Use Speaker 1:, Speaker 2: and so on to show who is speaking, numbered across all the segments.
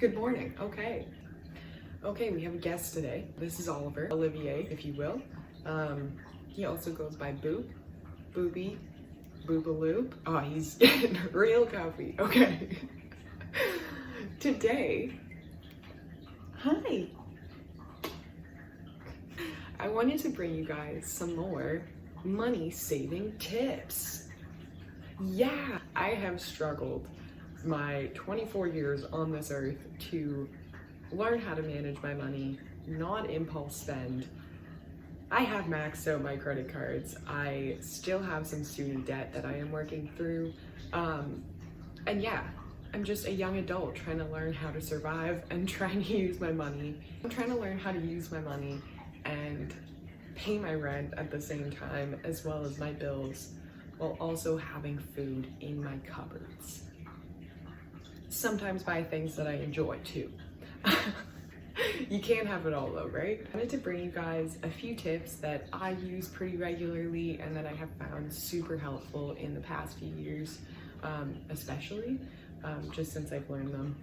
Speaker 1: Good morning. Okay, we have a guest today. This is Olivier, if you will. He also goes by Boop, Boopy, Boopaloop. Oh, he's getting real comfy. Okay. Today, hi. I wanted to bring you guys some more money-saving tips. Yeah, I have struggled my 24 years on this earth to learn how to manage my money, not impulse spend. I have maxed out my credit cards. I still have some student debt that I am working through. And yeah, I'm just a young adult trying to learn how to survive and trying to use my money. I'm trying to learn how to use my money and pay my rent at the same time, as well as my bills, while also having food in my cupboards. Sometimes buy things that I enjoy too. You can't have it all though, right? I wanted to bring you guys a few tips that I use pretty regularly and that I have found super helpful in the past few years, especially just since I've learned them.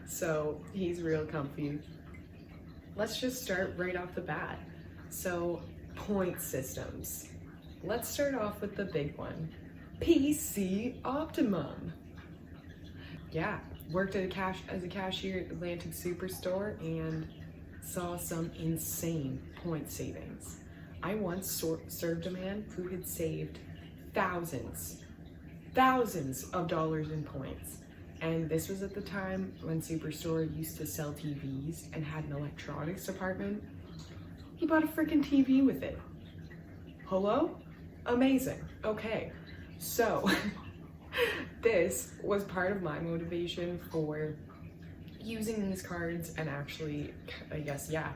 Speaker 1: So he's real comfy. Let's just start right off the bat. So point systems. Let's start off with the big one, PC Optimum. Yeah, worked as a cashier at Atlantic Superstore and saw some insane point savings. I once served a man who had saved thousands of dollars in points. And this was at the time when Superstore used to sell TVs and had an electronics department. He bought a freaking TV with it. Hello? Amazing. Okay, so this was part of my motivation for using these cards and actually, I guess, yeah,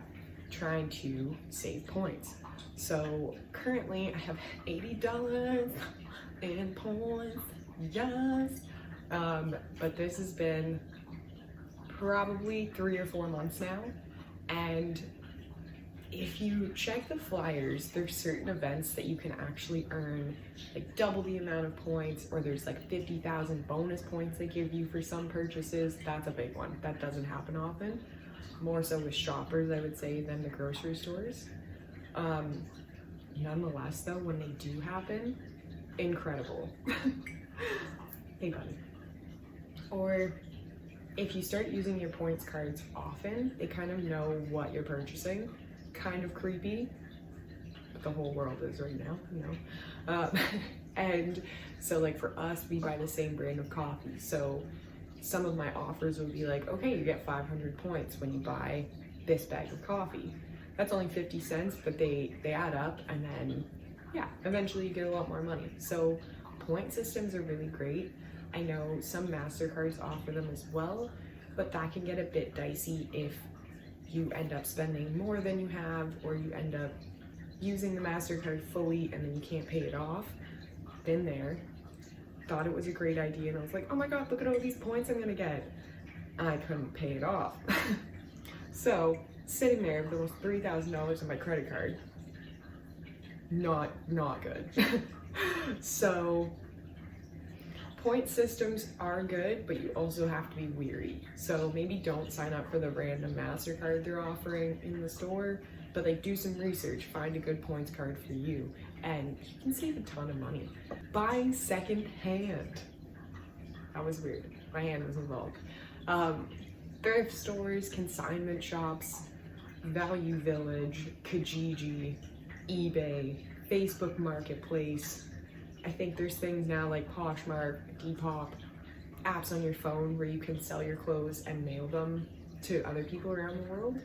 Speaker 1: trying to save points. So currently I have $80 in points, yes. But this has been probably 3 or 4 months now. And if you check the flyers, there's certain events that you can actually earn like double the amount of points, or there's like 50,000 bonus points they give you for some purchases. That's a big one. That doesn't happen often. More so with shoppers, I would say, than the grocery stores. Nonetheless though, when they do happen, incredible. Hey buddy. Or if you start using your points cards often, they kind of know what you're purchasing. Kind of creepy, but the whole world is right now, you know. And so like for us, we buy the same brand of coffee. So some of my offers would be like, okay, you get 500 points when you buy this bag of coffee. That's only 50 cents, but they add up, and then yeah, eventually you get a lot more money. So point systems are really great. I know some MasterCards offer them as well, but that can get a bit dicey if you end up spending more than you have, or you end up using the MasterCard fully and then you can't pay it off. Been there, thought it was a great idea, and I was like, oh my god, look at all these points I'm gonna get. I couldn't pay it off. So sitting there with almost $3,000 on my credit card, not good. So point systems are good, but you also have to be weary. So maybe don't sign up for the random MasterCard they're offering in the store, but like do some research, find a good points card for you, and you can save a ton of money. Buying secondhand. That was weird. My hand was involved. Thrift stores, consignment shops, Value Village, Kijiji, eBay, Facebook Marketplace. I think there's things now like Poshmark, Depop, apps on your phone where you can sell your clothes and mail them to other people around the world.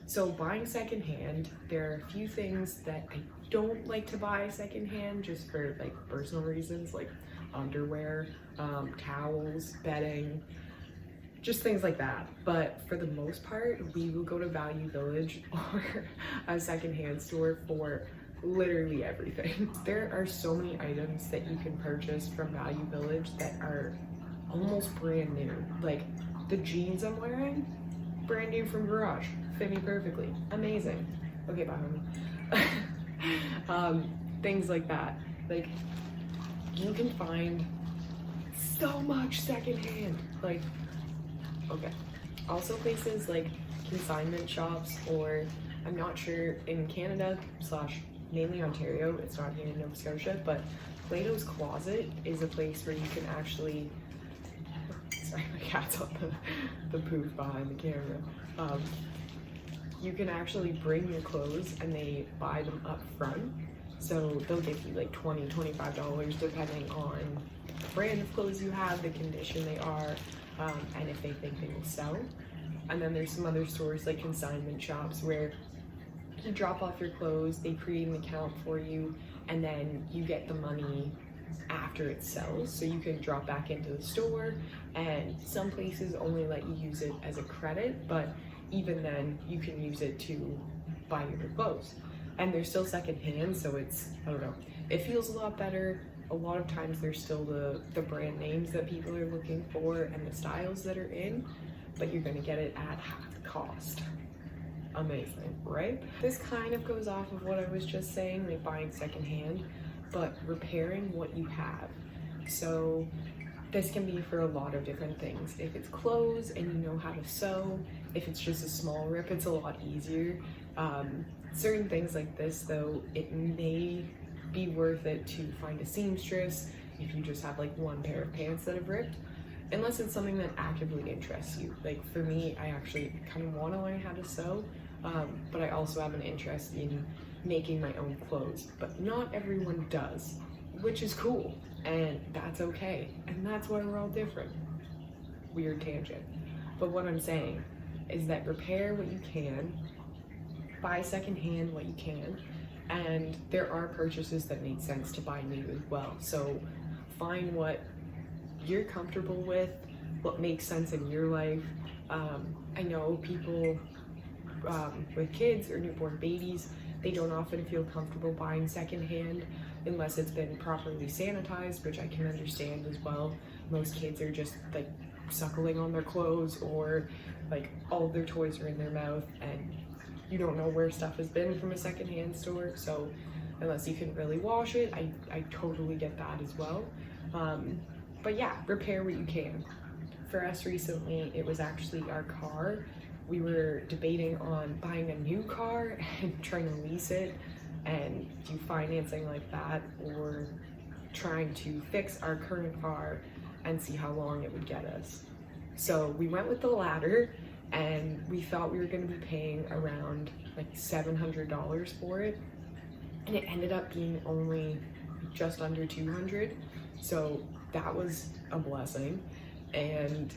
Speaker 1: So buying secondhand, there are a few things that I don't like to buy secondhand just for like personal reasons, like underwear, towels, bedding, just things like that. But for the most part, we will go to Value Village or a secondhand store for literally everything. There are so many items that you can purchase from Value Village that are almost brand new. Like the jeans I'm wearing, brand new from Garage, fit me perfectly, amazing. Okay, bye homie. Things like that. Like you can find so much secondhand. Like, okay. Also places like consignment shops, or I'm not sure in Canada / mainly Ontario, it's not here in Nova Scotia, but Plato's Closet is a place where you can actually, sorry, my cat's on the poof behind the camera. You can actually bring your clothes and they buy them up front. So they'll give you like $20, $25 depending on the brand of clothes you have, the condition they are, and if they think they will sell. And then there's some other stores like consignment shops where you drop off your clothes, they create an account for you, and then you get the money after it sells. So you can drop back into the store, and some places only let you use it as a credit, but even then you can use it to buy your clothes. And they're still secondhand, so it's, I don't know, it feels a lot better. A lot of times there's still the brand names that people are looking for and the styles that are in, but you're gonna get it at half the cost. Amazing, right? This kind of goes off of what I was just saying, like buying secondhand, but repairing what you have. So this can be for a lot of different things. If it's clothes and you know how to sew, if it's just a small rip, it's a lot easier. Certain things like this though, it may be worth it to find a seamstress if you just have like one pair of pants that have ripped, unless it's something that actively interests you. Like for me, I actually kind of want to learn how to sew, but I also have an interest in making my own clothes, but not everyone does, which is cool, and that's okay, and that's why we're all different. Weird tangent. But what I'm saying is that repair what you can, buy secondhand what you can, and there are purchases that make sense to buy new as well. So find what you're comfortable with, what makes sense in your life. I know people with kids or newborn babies, they don't often feel comfortable buying secondhand unless it's been properly sanitized, which I can understand as well. Most kids are just like suckling on their clothes, or like all of their toys are in their mouth, and you don't know where stuff has been from a secondhand store. So unless you can really wash it, I totally get that as well. But yeah, repair what you can. For us recently, it was actually our car. We were debating on buying a new car and trying to lease it and do financing like that, or trying to fix our current car and see how long it would get us. So we went with the latter, and we thought we were going to be paying around like $700 for it, and it ended up being only just under $200. So that was a blessing, and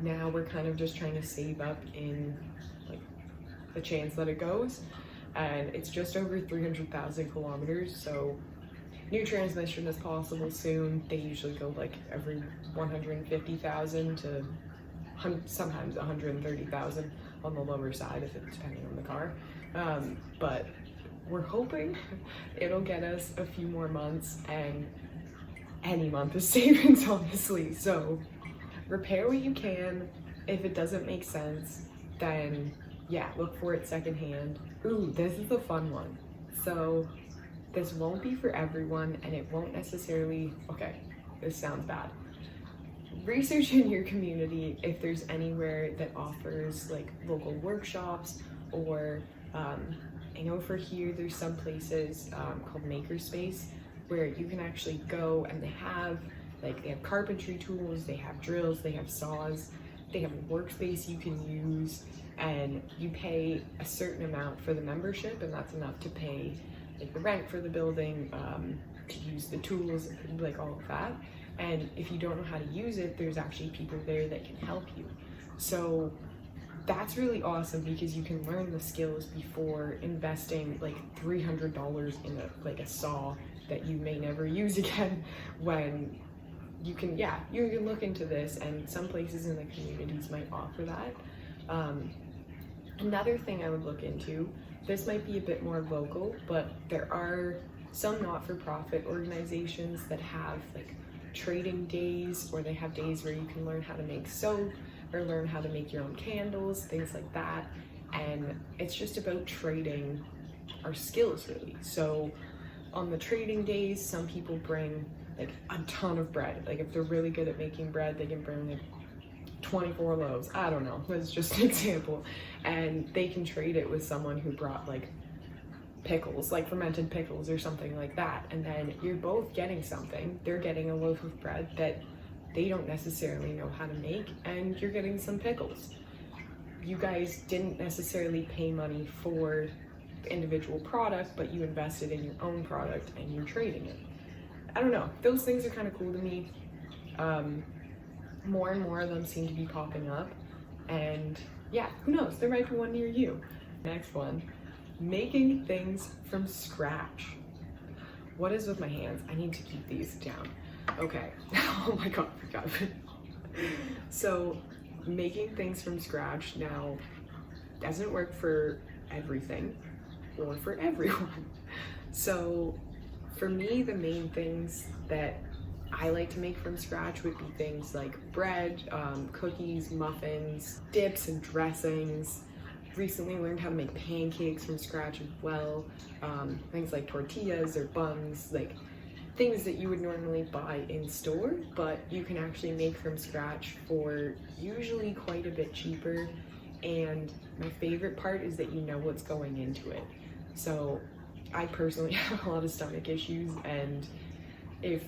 Speaker 1: now we're kind of just trying to save up in like the chance that it goes, and it's just over 300,000 kilometers, so new transmission is possible soon. They usually go like every 150,000 to sometimes 130,000 on the lower side, if it's depending on the car. But we're hoping it'll get us a few more months, and any month is savings, honestly. So repair what you can. If it doesn't make sense, then yeah, look for it secondhand. Ooh, this is a fun one. So this won't be for everyone, and it won't necessarily, okay, this sounds bad. Research in your community if there's anywhere that offers like local workshops, or I know for here there's some places called Makerspace where you can actually go, and they have carpentry tools, they have drills, they have saws, they have a workspace you can use, and you pay a certain amount for the membership, and that's enough to pay like the rent for the building, to use the tools, like all of that. And if you don't know how to use it, there's actually people there that can help you. So that's really awesome, because you can learn the skills before investing like $300 in a saw that you may never use again, when you can, yeah, you can look into this, and some places in the communities might offer that. Another thing I would look into, this might be a bit more local, but there are some not-for-profit organizations that have like trading days, or they have days where you can learn how to make soap, or learn how to make your own candles, things like that. And it's just about trading our skills, really. So on the trading days, some people bring like a ton of bread. Like if they're really good at making bread, they can bring like 24 loaves. I don't know, that's just an example. And they can trade it with someone who brought like pickles, like fermented pickles or something like that. And then you're both getting something. They're getting a loaf of bread that they don't necessarily know how to make, and you're getting some pickles. You guys didn't necessarily pay money for the individual product, but you invested in your own product and you're trading it. I don't know, those things are kind of cool to me. More and more of them seem to be popping up, and yeah, who knows, there might be one near you. Next one, making things from scratch. What is with my hands? I need to keep these down. Okay. Oh my god, I forgot. So making things from scratch now doesn't work for everything or for everyone. So for me, the main things that I like to make from scratch would be things like bread, cookies, muffins, dips and dressings. Recently learned how to make pancakes from scratch as well. Things like tortillas or buns, like things that you would normally buy in store, but you can actually make from scratch for usually quite a bit cheaper. And my favorite part is that you know what's going into it. So I personally have a lot of stomach issues, and if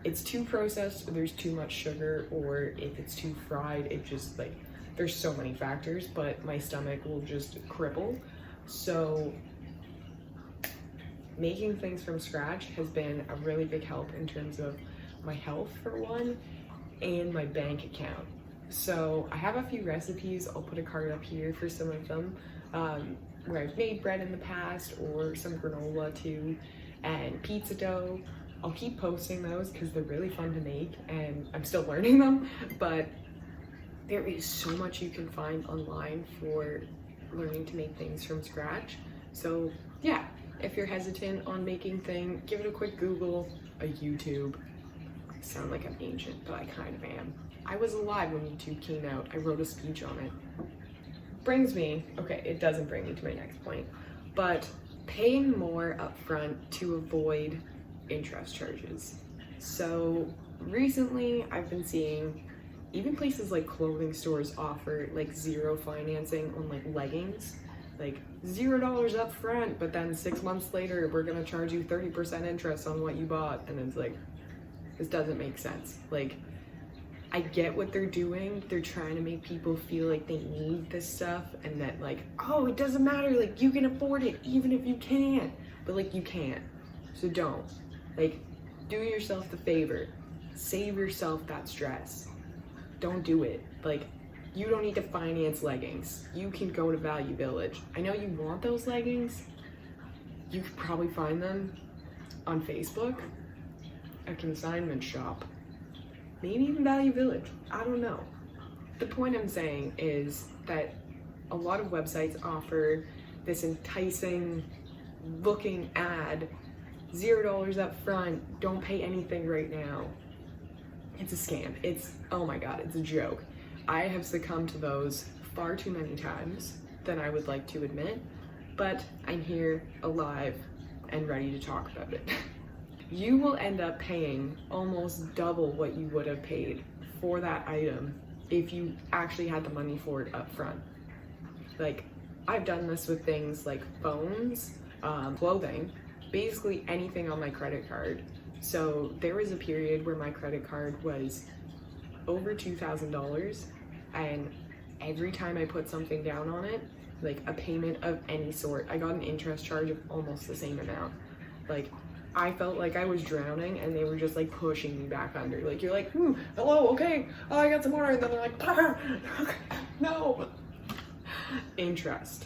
Speaker 1: it's too processed, or there's too much sugar, or if it's too fried, it just like, there's so many factors, but my stomach will just cripple. So making things from scratch has been a really big help in terms of my health for one, and my bank account. So I have a few recipes, I'll put a card up here for some of them, where I've made bread in the past, or some granola too, and pizza dough. I'll keep posting those because they're really fun to make and I'm still learning them, but there is so much you can find online for learning to make things from scratch. So yeah, if you're hesitant on making things, give it a quick Google, a YouTube. I sound like I'm ancient, but I kind of am. I was alive when YouTube came out. I wrote a speech on it. Brings me, okay, it doesn't bring me to my next point, but paying more upfront to avoid interest charges. So recently I've been seeing even places like clothing stores offer like zero financing on like leggings, like $0 up front, but then 6 months later we're gonna charge you 30% interest on what you bought. And it's like, this doesn't make sense. Like, I get what they're doing. They're trying to make people feel like they need this stuff, and that like, oh, it doesn't matter, like you can afford it even if you can't, but like you can't, so don't. Like, do yourself the favor, save yourself that stress. Don't do it. Like, you don't need to finance leggings. You can go to Value Village. I know you want those leggings. You could probably find them on Facebook, a consignment shop, maybe even Value Village. I don't know. The point I'm saying is that a lot of websites offer this enticing looking ad, $0 up front, don't pay anything right now. It's a scam. It's, oh my God, it's a joke. I have succumbed to those far too many times than I would like to admit, but I'm here alive and ready to talk about it. You will end up paying almost double what you would have paid for that item if you actually had the money for it up front. Like, I've done this with things like phones, clothing, basically anything on my credit card. So there was a period where my credit card was over $2,000, and every time I put something down on it, like a payment of any sort, I got an interest charge of almost the same amount. Like, I felt like I was drowning and they were just like pushing me back under. Like, you're like, hello, okay, oh, I got some more, and then they're like, no. Interest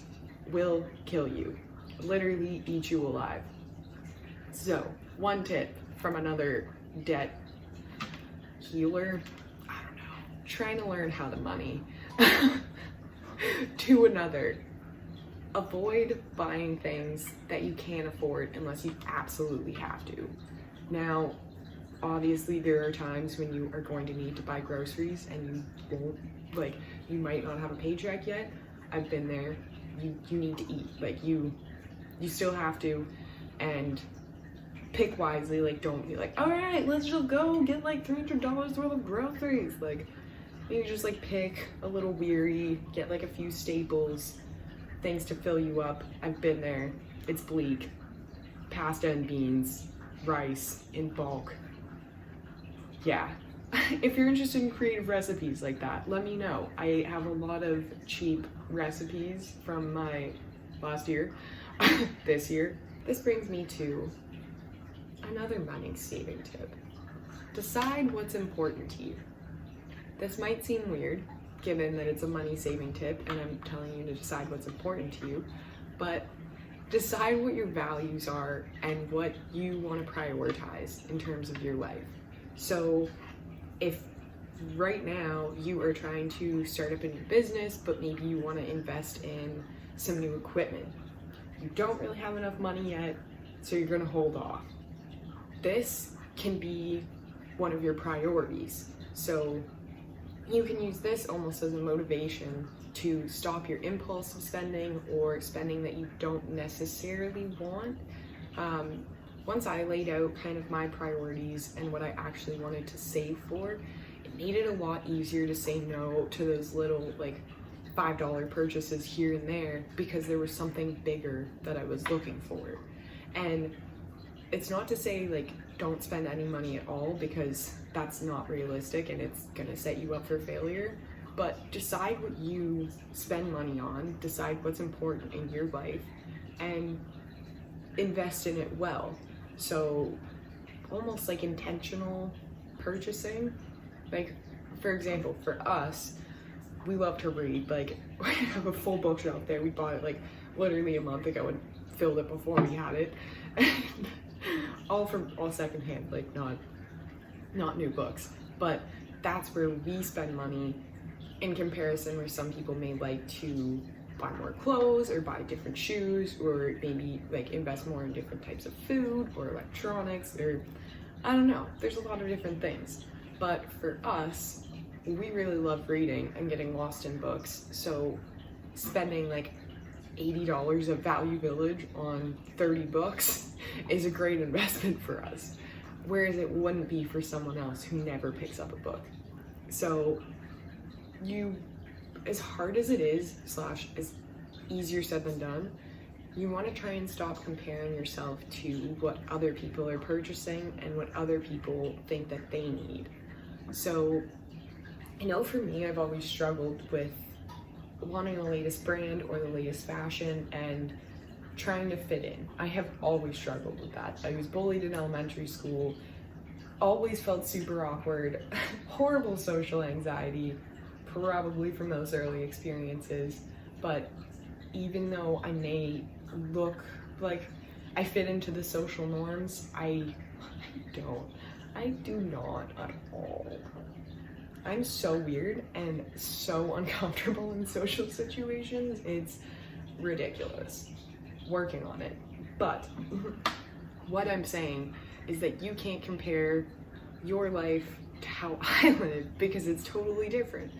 Speaker 1: will kill you, literally eat you alive. So, one tip from another debt healer, I don't know, trying to learn how to money, to another. Avoid buying things that you can't afford unless you absolutely have to. Now, obviously there are times when you are going to need to buy groceries and you won't, like, you might not have a paycheck yet. I've been there. You need to eat. Like, you still have to, and pick wisely. Like, don't be like, all right, let's just go get like $300 worth of groceries. Like, you just like pick a little weary, get like a few staples, things to fill you up. I've been there. It's bleak. Pasta and beans, rice in bulk. Yeah. If you're interested in creative recipes like that, let me know. I have a lot of cheap recipes from my last year, this year. This brings me to another money saving tip. Decide what's important to you. This might seem weird, given that it's a money saving tip and I'm telling you to decide what's important to you, but decide what your values are and what you want to prioritize in terms of your life. So if right now you are trying to start up a new business, but maybe you want to invest in some new equipment, you don't really have enough money yet, so you're going to hold off. This can be one of your priorities. So you can use this almost as a motivation to stop your impulsive spending or spending that you don't necessarily want. Once I laid out kind of my priorities and what I actually wanted to save for, it made it a lot easier to say no to those little like $5 purchases here and there, because there was something bigger that I was looking for. And it's not to say like don't spend any money at all, because that's not realistic and it's gonna set you up for failure. But decide what you spend money on, decide what's important in your life, and invest in it well. So almost like intentional purchasing. Like, for example, for us, we love to read. Like, we have a full bookshelf there. We bought it like literally a month ago and filled it before we had it. all secondhand, like not new books. But that's where we spend money, in comparison where some people may like to buy more clothes or buy different shoes, or maybe like invest more in different types of food or electronics, or I don't know, there's a lot of different things. But for us, we really love reading and getting lost in books, so spending like $80 of Value Village on 30 books is a great investment for us, whereas it wouldn't be for someone else who never picks up a book. So you, as hard as it is, / as easier said than done, you want to try and stop comparing yourself to what other people are purchasing and what other people think that they need. So I know for me, I've always struggled with wanting the latest brand or the latest fashion and trying to fit in. I have always struggled with that. I was bullied in elementary school, always felt super awkward, horrible social anxiety, probably from those early experiences. But even though I may look like I fit into the social norms, I do not at all. I'm so weird and so uncomfortable in social situations. It's ridiculous. Working on it. But what I'm saying is that you can't compare your life to how I live, because it's totally different.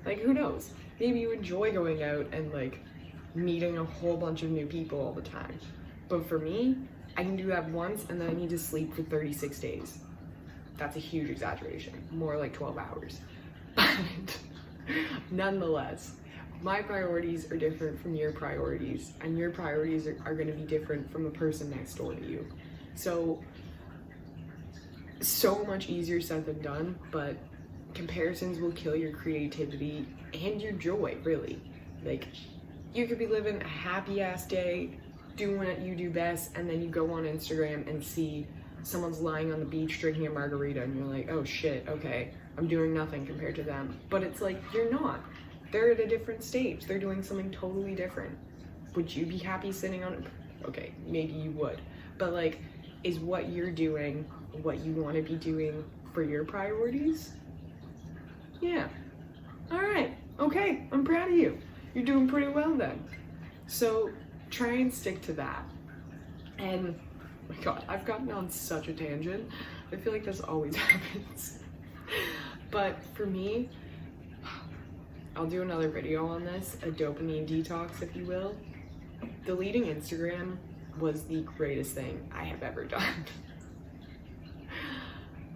Speaker 1: Like, who knows? Maybe you enjoy going out and like meeting a whole bunch of new people all the time. But for me, I can do that once and then I need to sleep for 36 days. That's a huge exaggeration. More like 12 hours. But nonetheless, my priorities are different from your priorities, and your priorities are going to be different from the person next door to you. So much easier said than done, but comparisons will kill your creativity and your joy, really. Like, you could be living a happy ass day, doing what you do best, and then you go on Instagram and see someone's lying on the beach drinking a margarita and you're like, oh shit, okay, I'm doing nothing compared to them. But it's like, you're not. They're at a different stage. They're doing something totally different. Would you be happy sitting on it? Okay, maybe you would. But like, is what you're doing what you want to be doing for your priorities? Yeah. All right. Okay. I'm proud of you. You're doing pretty well then. So try and stick to that. And oh my God, I've gotten on such a tangent. I feel like this always happens. But for me, I'll do another video on this, a dopamine detox, if you will. Deleting Instagram was the greatest thing I have ever done.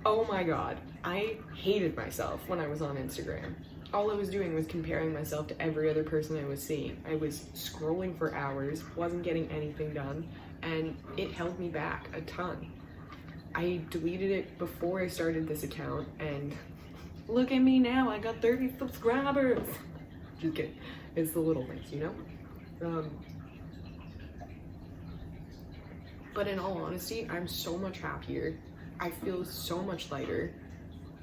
Speaker 1: Oh my god, I hated myself when I was on Instagram. All I was doing was comparing myself to every other person I was seeing. I was scrolling for hours, wasn't getting anything done, and it held me back a ton. I deleted it before I started this account, and look at me now, I got 30 subscribers. Just kidding. It's the little things, you know? But in all honesty, I'm so much happier. I feel so much lighter.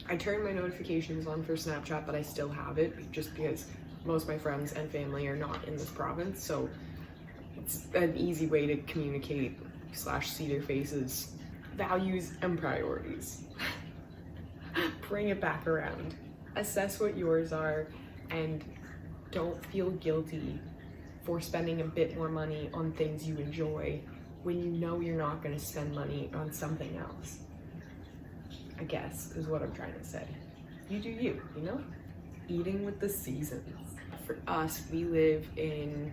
Speaker 1: I turned my notifications on for Snapchat, but I still have it just because most of my friends and family are not in this province, so it's an easy way to communicate / see their faces, values, and priorities. Bring it back around. Assess what yours are, and don't feel guilty for spending a bit more money on things you enjoy when you know you're not going to spend money on something else. I guess is what I'm trying to say. You do you, you know? Eating with the seasons. For us, we live in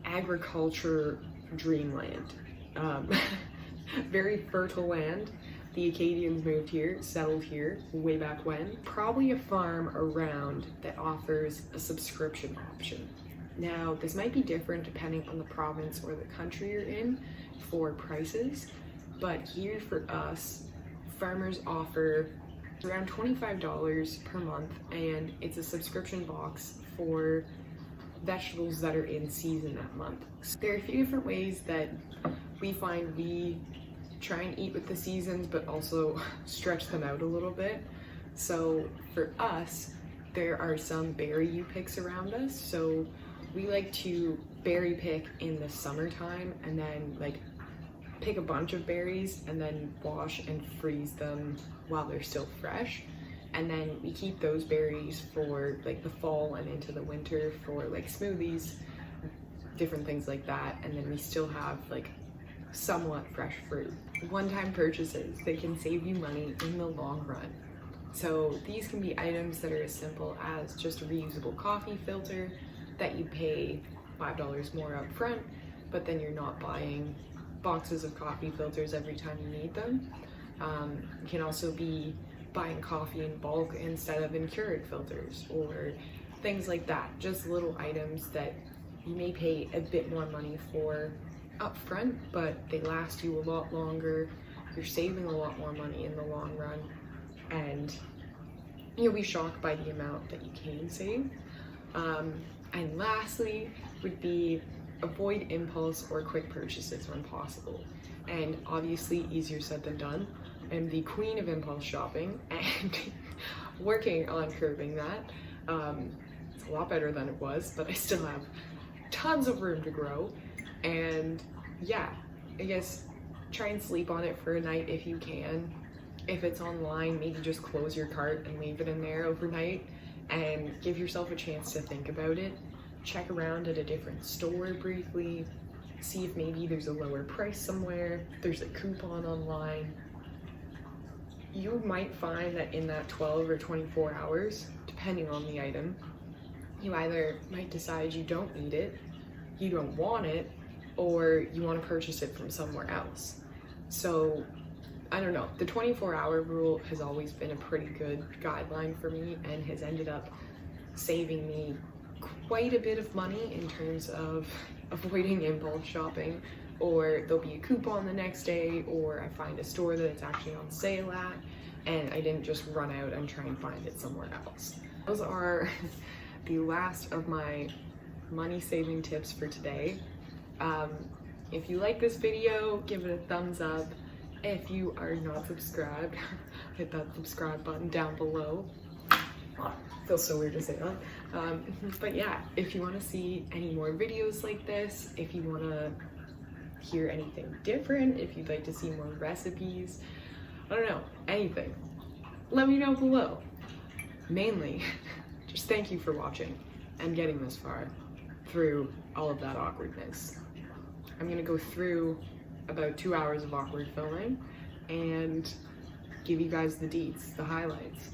Speaker 1: agriculture dreamland. Very fertile land. The Acadians moved here, settled here way back when. Probably a farm around that offers a subscription option. Now, this might be different depending on the province or the country you're in for prices, but here for us, farmers offer around $25 per month, and it's a subscription box for vegetables that are in season that month. So there are a few different ways that we find we try and eat with the seasons, but also stretch them out a little bit. So for us, there are some berry U-picks around us. So we like to berry pick in the summertime and then like pick a bunch of berries and then wash and freeze them while they're still fresh. And then we keep those berries for like the fall and into the winter for like smoothies, different things like that. And then we still have like somewhat fresh fruit. One-time purchases, they can save you money in the long run. So these can be items that are as simple as just a reusable coffee filter that you pay $5 more up front, but then you're not buying boxes of coffee filters every time you need them. It can also be buying coffee in bulk instead of in Keurig filters or things like that. Just little items that you may pay a bit more money for up front, but they last you a lot longer. You're saving a lot more money in the long run, and you'll be shocked by the amount that you can save. And lastly would be avoid impulse or quick purchases when possible. And obviously easier said than done. I'm the queen of impulse shopping and working on curbing that. It's a lot better than it was, but I still have tons of room to grow. And yeah, I guess try and sleep on it for a night if you can. If it's online, maybe just close your cart and leave it in there overnight and give yourself a chance to think about it. Check around at a different store briefly, see if maybe there's a lower price somewhere, there's a coupon online. You might find that in that 12 or 24 hours, depending on the item, you either might decide you don't need it, you don't want it, or you want to purchase it from somewhere else. So I don't know, the 24-hour rule has always been a pretty good guideline for me and has ended up saving me quite a bit of money in terms of avoiding impulse shopping, or there'll be a coupon the next day, or I find a store that it's actually on sale at, and I didn't just run out and try and find it somewhere else. Those are the last of my money saving tips for today. If you like this video, give it a thumbs up. If you are not subscribed, hit that subscribe button down below. Feels so weird to say that. But yeah, if you want to see any more videos like this, if you want to hear anything different, if you'd like to see more recipes, I don't know, anything, let me know below. Mainly, just thank you for watching and getting this far through all of that awkwardness. I'm gonna go through about 2 hours of awkward filming and give you guys the deets, the highlights.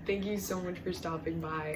Speaker 1: Thank you so much for stopping by.